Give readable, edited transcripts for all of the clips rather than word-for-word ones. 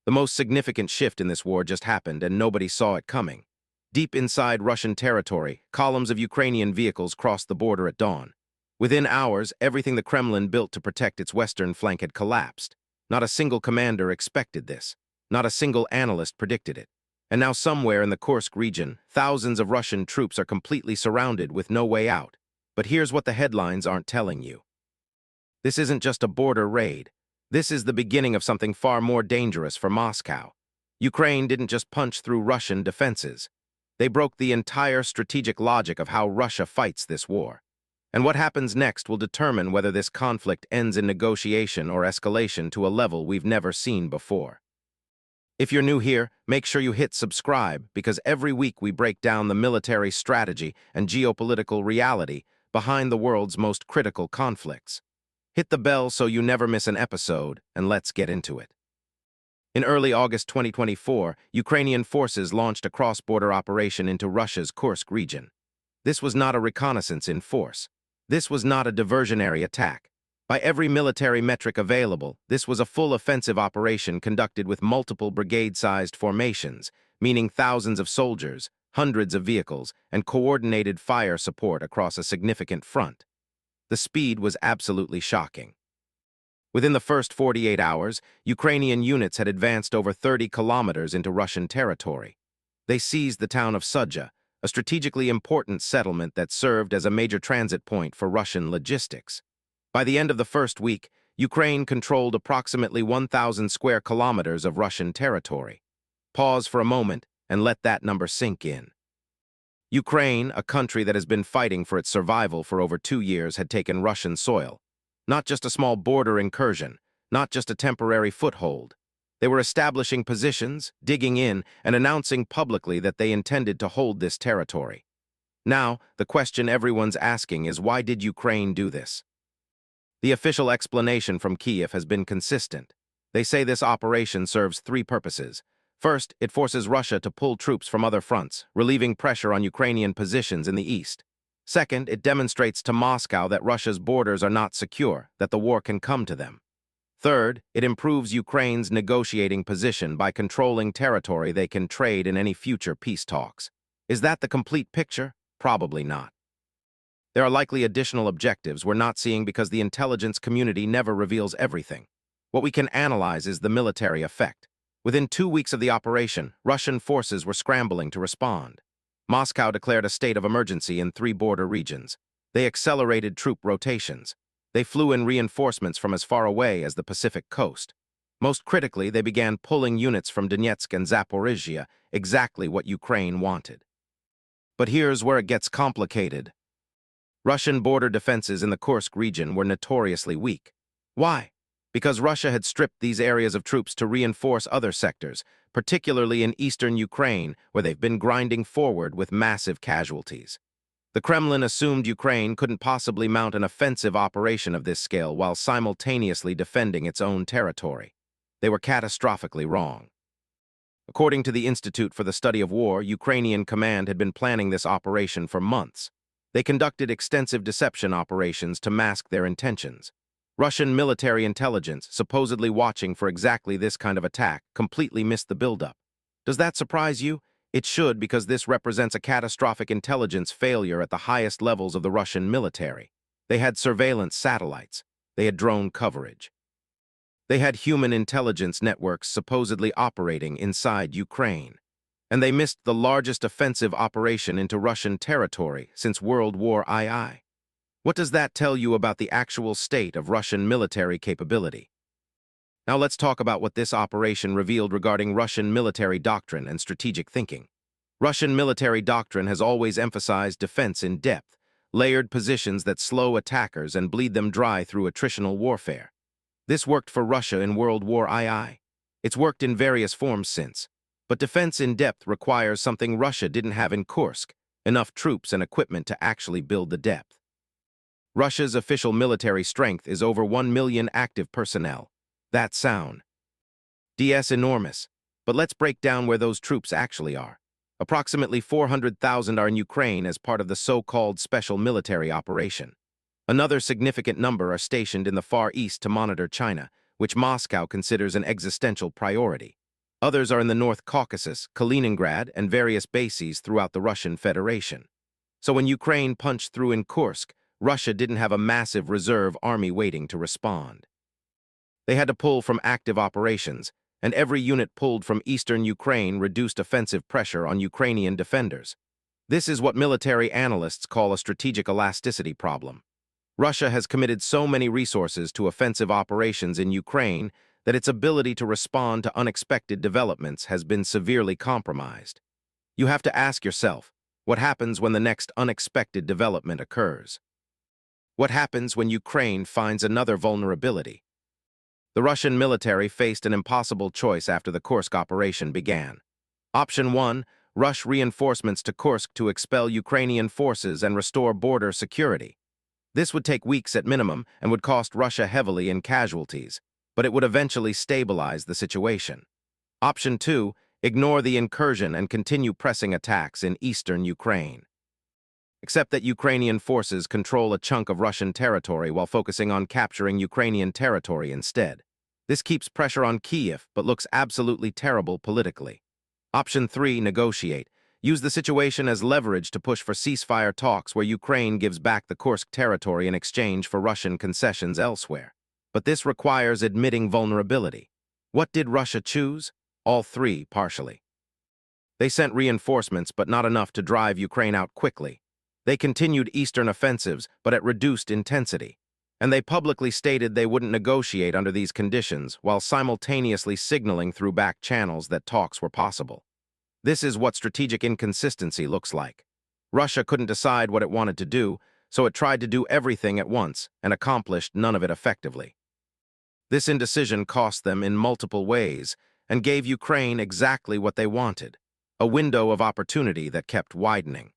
The most significant shift in this war just happened, and nobody saw it coming. Deep inside Russian territory, columns of Ukrainian vehicles crossed the border at dawn. Within hours, everything the Kremlin built to protect its western flank had collapsed. Not a single commander expected this. Not a single analyst predicted it. And now somewhere in the Kursk region, thousands of Russian troops are completely surrounded with no way out. But here's what the headlines aren't telling you. This isn't just a border raid. This is the beginning of something far more dangerous for Moscow. Ukraine didn't just punch through Russian defenses. They broke the entire strategic logic of how Russia fights this war. And what happens next will determine whether this conflict ends in negotiation or escalation to a level we've never seen before. If you're new here, make sure you hit subscribe, because every week we break down the military strategy and geopolitical reality behind the world's most critical conflicts. Hit the bell so you never miss an episode, and let's get into it. In early August 2024, Ukrainian forces launched a cross-border operation into Russia's Kursk region. This was not a reconnaissance in force. This was not a diversionary attack. By every military metric available, this was a full offensive operation conducted with multiple brigade-sized formations, meaning thousands of soldiers, hundreds of vehicles, and coordinated fire support across a significant front. The speed was absolutely shocking. Within the first 48 hours, Ukrainian units had advanced over 30 kilometers into Russian territory. They seized the town of Sudzha, a strategically important settlement that served as a major transit point for Russian logistics. By the end of the first week, Ukraine controlled approximately 1,000 square kilometers of Russian territory. Pause for a moment and let that number sink in. Ukraine, a country that has been fighting for its survival for over 2 years, had taken Russian soil. Not just a small border incursion, not just a temporary foothold. They were establishing positions, digging in, and announcing publicly that they intended to hold this territory. Now, the question everyone's asking is, why did Ukraine do this? The official explanation from Kiev has been consistent. They say this operation serves 3 purposes. First, it forces Russia to pull troops from other fronts, relieving pressure on Ukrainian positions in the east. Second, it demonstrates to Moscow that Russia's borders are not secure, that the war can come to them. Third, it improves Ukraine's negotiating position by controlling territory they can trade in any future peace talks. Is that the complete picture? Probably not. There are likely additional objectives we're not seeing because the intelligence community never reveals everything. What we can analyze is the military effect. Within 2 weeks of the operation, Russian forces were scrambling to respond. Moscow declared a state of emergency in 3 border regions. They accelerated troop rotations. They flew in reinforcements from as far away as the Pacific coast. Most critically, they began pulling units from Donetsk and Zaporizhia, exactly what Ukraine wanted. But here's where it gets complicated. Russian border defenses in the Kursk region were notoriously weak. Why? Because Russia had stripped these areas of troops to reinforce other sectors, particularly in eastern Ukraine, where they've been grinding forward with massive casualties. The Kremlin assumed Ukraine couldn't possibly mount an offensive operation of this scale while simultaneously defending its own territory. They were catastrophically wrong. According to the Institute for the Study of War, Ukrainian command had been planning this operation for months. They conducted extensive deception operations to mask their intentions. Russian military intelligence, supposedly watching for exactly this kind of attack, completely missed the buildup. Does that surprise you? It should, because this represents a catastrophic intelligence failure at the highest levels of the Russian military. They had surveillance satellites. They had drone coverage. They had human intelligence networks supposedly operating inside Ukraine. And they missed the largest offensive operation into Russian territory since World War II. What does that tell you about the actual state of Russian military capability? Now let's talk about what this operation revealed regarding Russian military doctrine and strategic thinking. Russian military doctrine has always emphasized defense in depth, layered positions that slow attackers and bleed them dry through attritional warfare. This worked for Russia in World War II. It's worked in various forms since. But defense in depth requires something Russia didn't have in Kursk, enough troops and equipment to actually build the depth. Russia's official military strength is over 1 million active personnel. That's sound. DS enormous. But let's break down where those troops actually are. Approximately 400,000 are in Ukraine as part of the so-called special military operation. Another significant number are stationed in the Far East to monitor China, which Moscow considers an existential priority. Others are in the North Caucasus, Kaliningrad, and various bases throughout the Russian Federation. So when Ukraine punched through in Kursk, Russia didn't have a massive reserve army waiting to respond. They had to pull from active operations, and every unit pulled from eastern Ukraine reduced offensive pressure on Ukrainian defenders. This is what military analysts call a strategic elasticity problem. Russia has committed so many resources to offensive operations in Ukraine that its ability to respond to unexpected developments has been severely compromised. You have to ask yourself, what happens when the next unexpected development occurs? What happens when Ukraine finds another vulnerability? The Russian military faced an impossible choice after the Kursk operation began. Option 1, rush reinforcements to Kursk to expel Ukrainian forces and restore border security. This would take weeks at minimum and would cost Russia heavily in casualties, but it would eventually stabilize the situation. Option 2, ignore the incursion and continue pressing attacks in eastern Ukraine. Except that Ukrainian forces control a chunk of Russian territory while focusing on capturing Ukrainian territory instead. This keeps pressure on Kyiv but looks absolutely terrible politically. Option 3, negotiate. Use the situation as leverage to push for ceasefire talks where Ukraine gives back the Kursk territory in exchange for Russian concessions elsewhere. But this requires admitting vulnerability. What did Russia choose? All three, partially. They sent reinforcements, but not enough to drive Ukraine out quickly. They continued eastern offensives, but at reduced intensity. And they publicly stated they wouldn't negotiate under these conditions while simultaneously signaling through back channels that talks were possible. This is what strategic inconsistency looks like. Russia couldn't decide what it wanted to do, so it tried to do everything at once and accomplished none of it effectively. This indecision cost them in multiple ways and gave Ukraine exactly what they wanted, a window of opportunity that kept widening.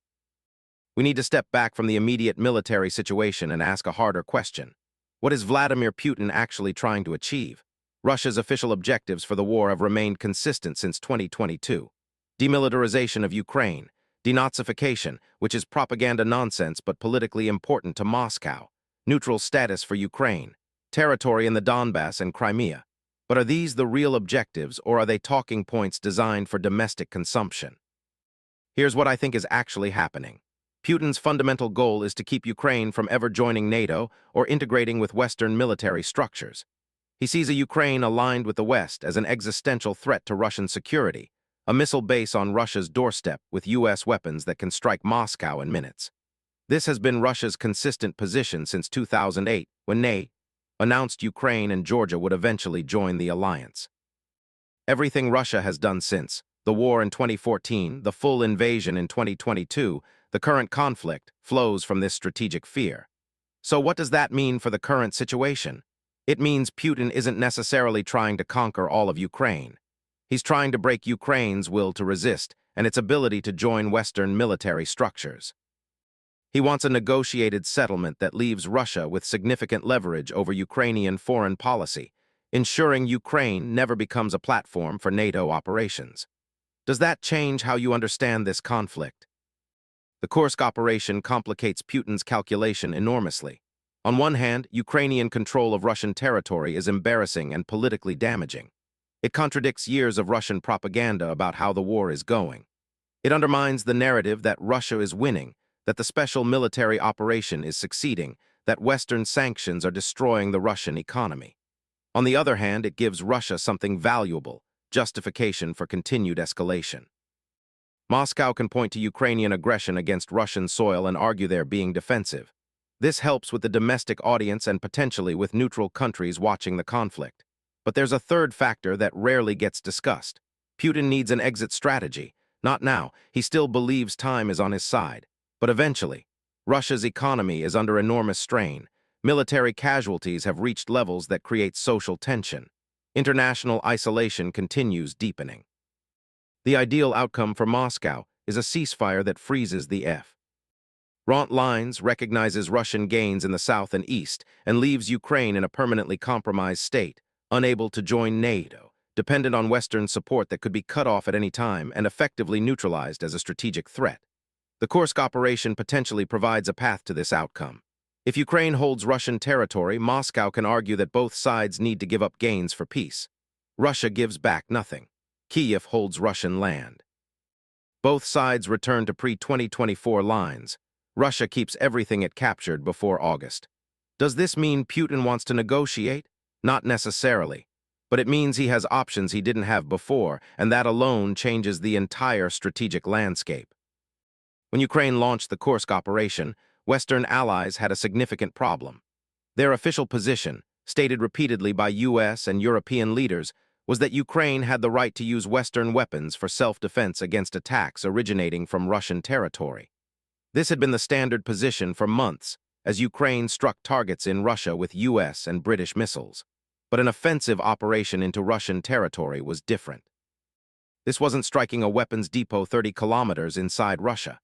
We need to step back from the immediate military situation and ask a harder question. What is Vladimir Putin actually trying to achieve? Russia's official objectives for the war have remained consistent since 2022. Demilitarization of Ukraine, denazification, which is propaganda nonsense but politically important to Moscow, neutral status for Ukraine, territory in the Donbass and Crimea. But are these the real objectives, or are they talking points designed for domestic consumption? Here's what I think is actually happening. Putin's fundamental goal is to keep Ukraine from ever joining NATO or integrating with Western military structures. He sees a Ukraine aligned with the West as an existential threat to Russian security, a missile base on Russia's doorstep with U.S. weapons that can strike Moscow in minutes. This has been Russia's consistent position since 2008, when NATO announced Ukraine and Georgia would eventually join the alliance. Everything Russia has done since, the war in 2014, the full invasion in 2022, the current conflict, flows from this strategic fear. So what does that mean for the current situation? It means Putin isn't necessarily trying to conquer all of Ukraine. He's trying to break Ukraine's will to resist and its ability to join Western military structures. He wants a negotiated settlement that leaves Russia with significant leverage over Ukrainian foreign policy, ensuring Ukraine never becomes a platform for NATO operations. Does that change how you understand this conflict? The Kursk operation complicates Putin's calculation enormously. On one hand, Ukrainian control of Russian territory is embarrassing and politically damaging. It contradicts years of Russian propaganda about how the war is going. It undermines the narrative that Russia is winning, that the special military operation is succeeding, that Western sanctions are destroying the Russian economy. On the other hand, it gives Russia something valuable, justification for continued escalation. Moscow can point to Ukrainian aggression against Russian soil and argue they're being defensive. This helps with the domestic audience and potentially with neutral countries watching the conflict. But there's a third factor that rarely gets discussed. Putin needs an exit strategy. Not now. He still believes time is on his side. But eventually, Russia's economy is under enormous strain. Military casualties have reached levels that create social tension. International isolation continues deepening. The ideal outcome for Moscow is a ceasefire that freezes the front lines, recognizes Russian gains in the south and east, and leaves Ukraine in a permanently compromised state, unable to join NATO, dependent on Western support that could be cut off at any time and effectively neutralized as a strategic threat. The Kursk operation potentially provides a path to this outcome. If Ukraine holds Russian territory, Moscow can argue that both sides need to give up gains for peace. Russia gives back nothing. Kyiv holds Russian land. Both sides return to pre-2024 lines. Russia keeps everything it captured before August. Does this mean Putin wants to negotiate? Not necessarily. But it means he has options he didn't have before, and that alone changes the entire strategic landscape. When Ukraine launched the Kursk operation, Western allies had a significant problem. Their official position, stated repeatedly by US and European leaders, was that Ukraine had the right to use Western weapons for self-defense against attacks originating from Russian territory. This had been the standard position for months, as Ukraine struck targets in Russia with US and British missiles. But an offensive operation into Russian territory was different. This wasn't striking a weapons depot 30 kilometers inside Russia.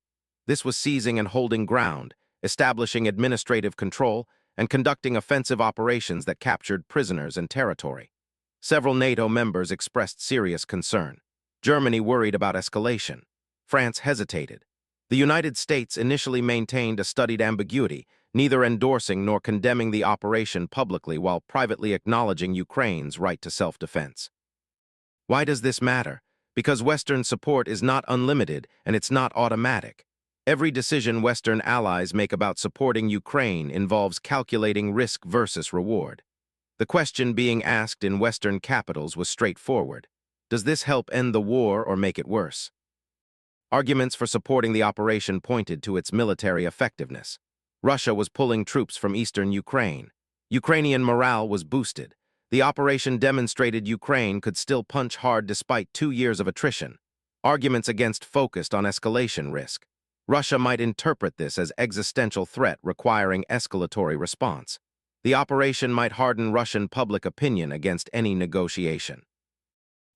This was seizing and holding ground, establishing administrative control, and conducting offensive operations that captured prisoners and territory. Several NATO members expressed serious concern. Germany worried about escalation. France hesitated. The United States initially maintained a studied ambiguity, neither endorsing nor condemning the operation publicly while privately acknowledging Ukraine's right to self-defense. Why does this matter? Because Western support is not unlimited and it's not automatic. Every decision Western allies make about supporting Ukraine involves calculating risk versus reward. The question being asked in Western capitals was straightforward. Does this help end the war or make it worse? Arguments for supporting the operation pointed to its military effectiveness. Russia was pulling troops from eastern Ukraine. Ukrainian morale was boosted. The operation demonstrated Ukraine could still punch hard despite 2 years of attrition. Arguments against focused on escalation risk. Russia might interpret this as existential threat requiring escalatory response. The operation might harden Russian public opinion against any negotiation.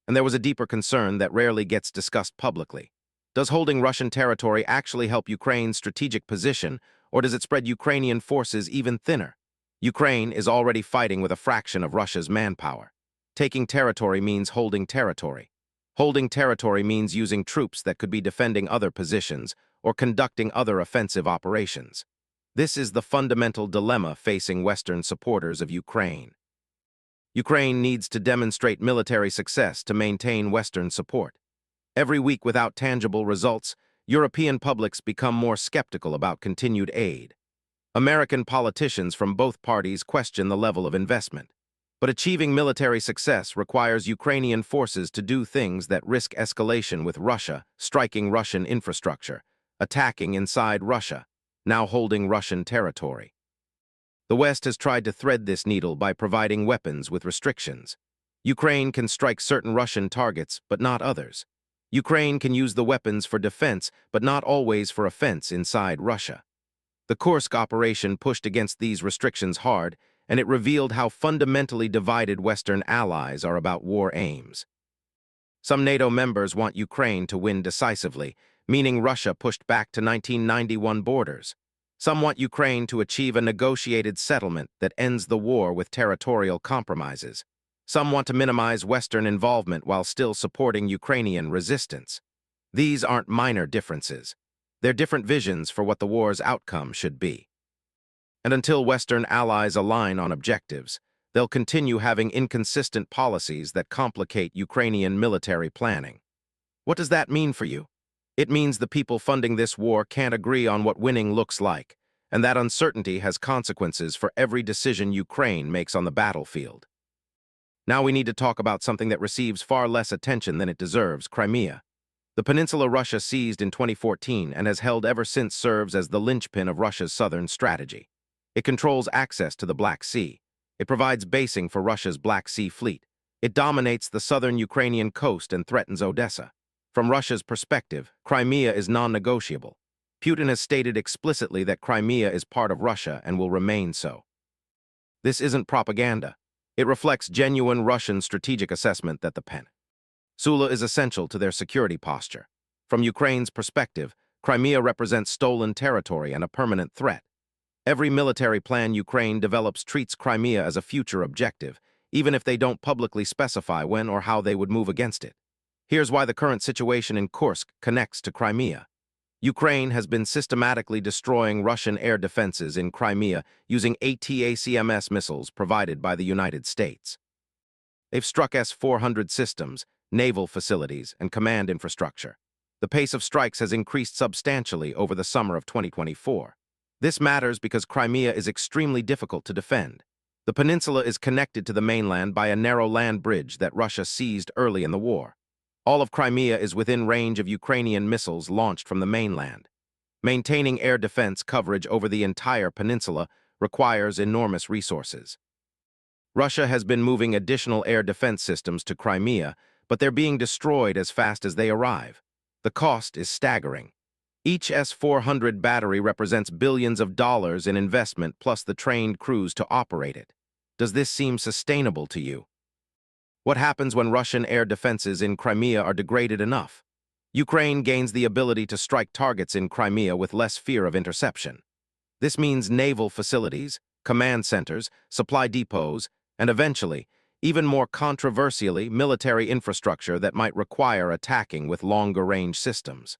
And there was a deeper concern that rarely gets discussed publicly. Does holding Russian territory actually help Ukraine's strategic position, or does it spread Ukrainian forces even thinner? Ukraine is already fighting with a fraction of Russia's manpower. Taking territory means holding territory. Holding territory means using troops that could be defending other positions or conducting other offensive operations. This is the fundamental dilemma facing Western supporters of Ukraine. Ukraine needs to demonstrate military success to maintain Western support. Every week without tangible results, European publics become more skeptical about continued aid. American politicians from both parties question the level of investment. But achieving military success requires Ukrainian forces to do things that risk escalation with Russia, striking Russian infrastructure, attacking inside Russia, now holding Russian territory. The West has tried to thread this needle by providing weapons with restrictions. Ukraine can strike certain Russian targets, but not others. Ukraine can use the weapons for defense, but not always for offense inside Russia. The Kursk operation pushed against these restrictions hard, and it revealed how fundamentally divided Western allies are about war aims. Some NATO members want Ukraine to win decisively, meaning Russia pushed back to 1991 borders. Some want Ukraine to achieve a negotiated settlement that ends the war with territorial compromises. Some want to minimize Western involvement while still supporting Ukrainian resistance. These aren't minor differences. They're different visions for what the war's outcome should be. And until Western allies align on objectives, they'll continue having inconsistent policies that complicate Ukrainian military planning. What does that mean for you? It means the people funding this war can't agree on what winning looks like, and that uncertainty has consequences for every decision Ukraine makes on the battlefield. Now we need to talk about something that receives far less attention than it deserves: Crimea. The peninsula Russia seized in 2014 and has held ever since serves as the linchpin of Russia's southern strategy. It controls access to the Black Sea. It provides basing for Russia's Black Sea fleet. It dominates the southern Ukrainian coast and threatens Odessa. From Russia's perspective, Crimea is non-negotiable. Putin has stated explicitly that Crimea is part of Russia and will remain so. This isn't propaganda. It reflects genuine Russian strategic assessment that the peninsula is essential to their security posture. From Ukraine's perspective, Crimea represents stolen territory and a permanent threat. Every military plan Ukraine develops treats Crimea as a future objective, even if they don't publicly specify when or how they would move against it. Here's why the current situation in Kursk connects to Crimea. Ukraine has been systematically destroying Russian air defenses in Crimea using ATACMS missiles provided by the United States. They've struck S-400 systems, naval facilities, and command infrastructure. The pace of strikes has increased substantially over the summer of 2024. This matters because Crimea is extremely difficult to defend. The peninsula is connected to the mainland by a narrow land bridge that Russia seized early in the war. All of Crimea is within range of Ukrainian missiles launched from the mainland. Maintaining air defense coverage over the entire peninsula requires enormous resources. Russia has been moving additional air defense systems to Crimea, but they're being destroyed as fast as they arrive. The cost is staggering. Each S-400 battery represents billions of dollars in investment plus the trained crews to operate it. Does this seem sustainable to you? What happens when Russian air defenses in Crimea are degraded enough? Ukraine gains the ability to strike targets in Crimea with less fear of interception. This means naval facilities, command centers, supply depots, and eventually, even more controversially, military infrastructure that might require attacking with longer-range systems.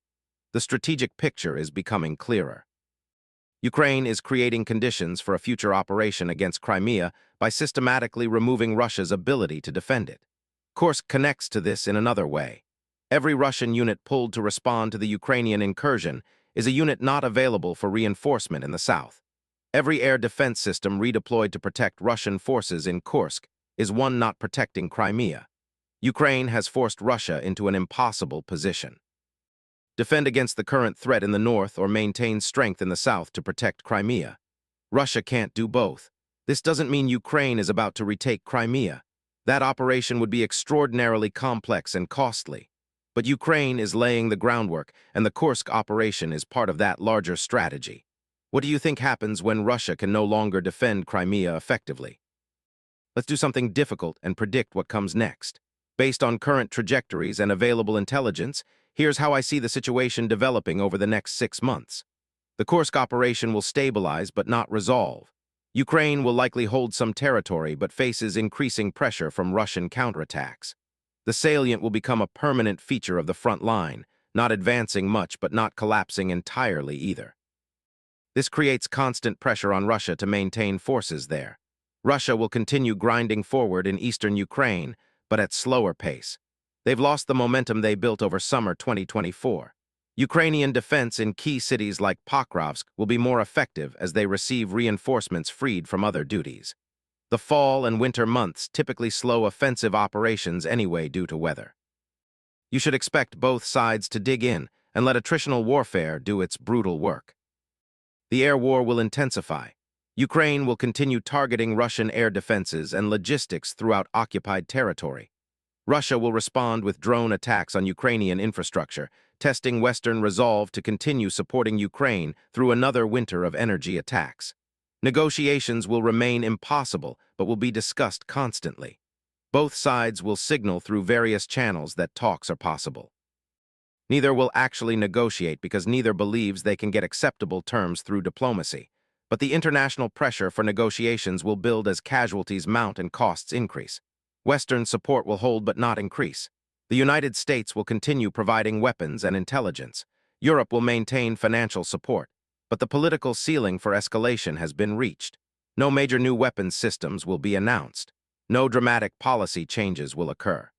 The strategic picture is becoming clearer. Ukraine is creating conditions for a future operation against Crimea by systematically removing Russia's ability to defend it. Kursk connects to this in another way. Every Russian unit pulled to respond to the Ukrainian incursion is a unit not available for reinforcement in the south. Every air defense system redeployed to protect Russian forces in Kursk is one not protecting Crimea. Ukraine has forced Russia into an impossible position. Defend against the current threat in the north or maintain strength in the south to protect Crimea. Russia can't do both. This doesn't mean Ukraine is about to retake Crimea. That operation would be extraordinarily complex and costly. But Ukraine is laying the groundwork, and the Kursk operation is part of that larger strategy. What do you think happens when Russia can no longer defend Crimea effectively? Let's do something difficult and predict what comes next. Based on current trajectories and available intelligence, here's how I see the situation developing over the next 6 months. The Kursk operation will stabilize but not resolve. Ukraine will likely hold some territory but faces increasing pressure from Russian counterattacks. The salient will become a permanent feature of the front line, not advancing much but not collapsing entirely either. This creates constant pressure on Russia to maintain forces there. Russia will continue grinding forward in eastern Ukraine, but at slower pace. They've lost the momentum they built over summer 2024. Ukrainian defense in key cities like Pokrovsk will be more effective as they receive reinforcements freed from other duties. The fall and winter months typically slow offensive operations anyway due to weather. You should expect both sides to dig in and let attritional warfare do its brutal work. The air war will intensify. Ukraine will continue targeting Russian air defenses and logistics throughout occupied territory. Russia will respond with drone attacks on Ukrainian infrastructure, testing Western resolve to continue supporting Ukraine through another winter of energy attacks. Negotiations will remain impossible, but will be discussed constantly. Both sides will signal through various channels that talks are possible. Neither will actually negotiate because neither believes they can get acceptable terms through diplomacy. But the international pressure for negotiations will build as casualties mount and costs increase. Western support will hold but not increase. The United States will continue providing weapons and intelligence. Europe will maintain financial support. But the political ceiling for escalation has been reached. No major new weapons systems will be announced. No dramatic policy changes will occur.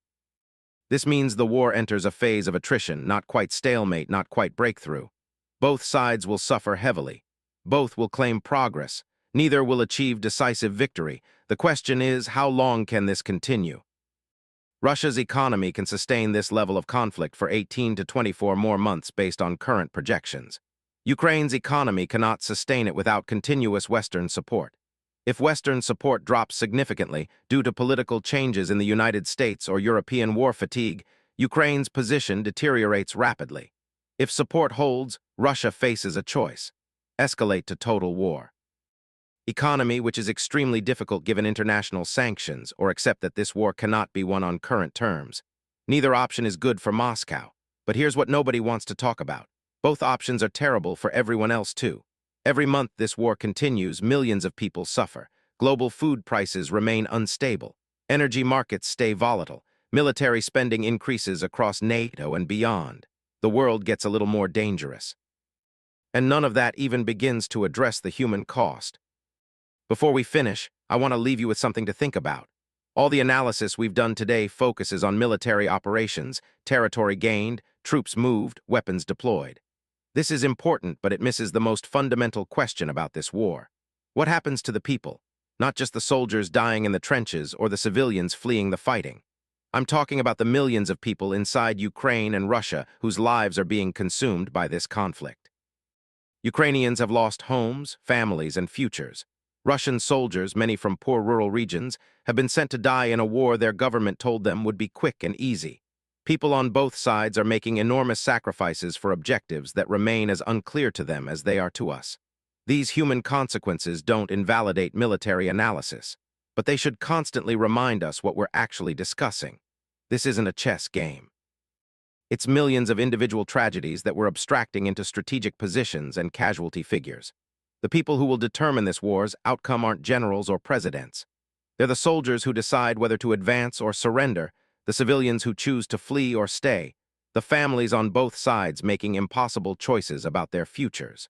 This means the war enters a phase of attrition, not quite stalemate, not quite breakthrough. Both sides will suffer heavily. Both will claim progress. Neither will achieve decisive victory. The question is, how long can this continue? Russia's economy can sustain this level of conflict for 18 to 24 more months based on current projections. Ukraine's economy cannot sustain it without continuous Western support. If Western support drops significantly due to political changes in the United States or European war fatigue, Ukraine's position deteriorates rapidly. If support holds, Russia faces a choice: escalate to total war. Economy, which is extremely difficult given international sanctions, or accept that this war cannot be won on current terms. Neither option is good for Moscow. But here's what nobody wants to talk about. Both options are terrible for everyone else too. Every month this war continues, millions of people suffer. Global food prices remain unstable. Energy markets stay volatile. Military spending increases across NATO and beyond. The world gets a little more dangerous. And none of that even begins to address the human cost. Before we finish, I want to leave you with something to think about. All the analysis we've done today focuses on military operations, territory gained, troops moved, weapons deployed. This is important, but it misses the most fundamental question about this war. What happens to the people? Not just the soldiers dying in the trenches or the civilians fleeing the fighting. I'm talking about the millions of people inside Ukraine and Russia whose lives are being consumed by this conflict. Ukrainians have lost homes, families, and futures. Russian soldiers, many from poor rural regions, have been sent to die in a war their government told them would be quick and easy. People on both sides are making enormous sacrifices for objectives that remain as unclear to them as they are to us. These human consequences don't invalidate military analysis, but they should constantly remind us what we're actually discussing. This isn't a chess game. It's millions of individual tragedies that we're abstracting into strategic positions and casualty figures. The people who will determine this war's outcome aren't generals or presidents. They're the soldiers who decide whether to advance or surrender, the civilians who choose to flee or stay, the families on both sides making impossible choices about their futures.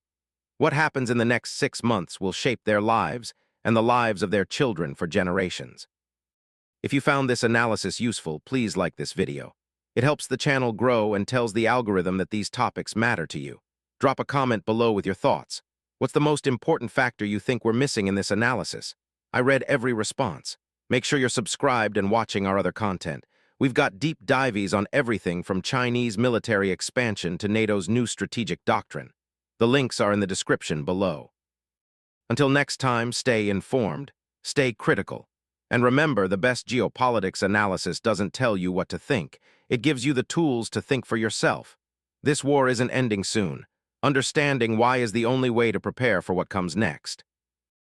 What happens in the next 6 months will shape their lives and the lives of their children for generations. If you found this analysis useful, please like this video. It helps the channel grow and tells the algorithm that these topics matter to you. Drop a comment below with your thoughts. What's the most important factor you think we're missing in this analysis? I read every response. Make sure you're subscribed and watching our other content. We've got deep dives on everything from Chinese military expansion to NATO's new strategic doctrine. The links are in the description below. Until next time, stay informed, stay critical, and remember, the best geopolitics analysis doesn't tell you what to think. It gives you the tools to think for yourself. This war isn't ending soon. Understanding why is the only way to prepare for what comes next.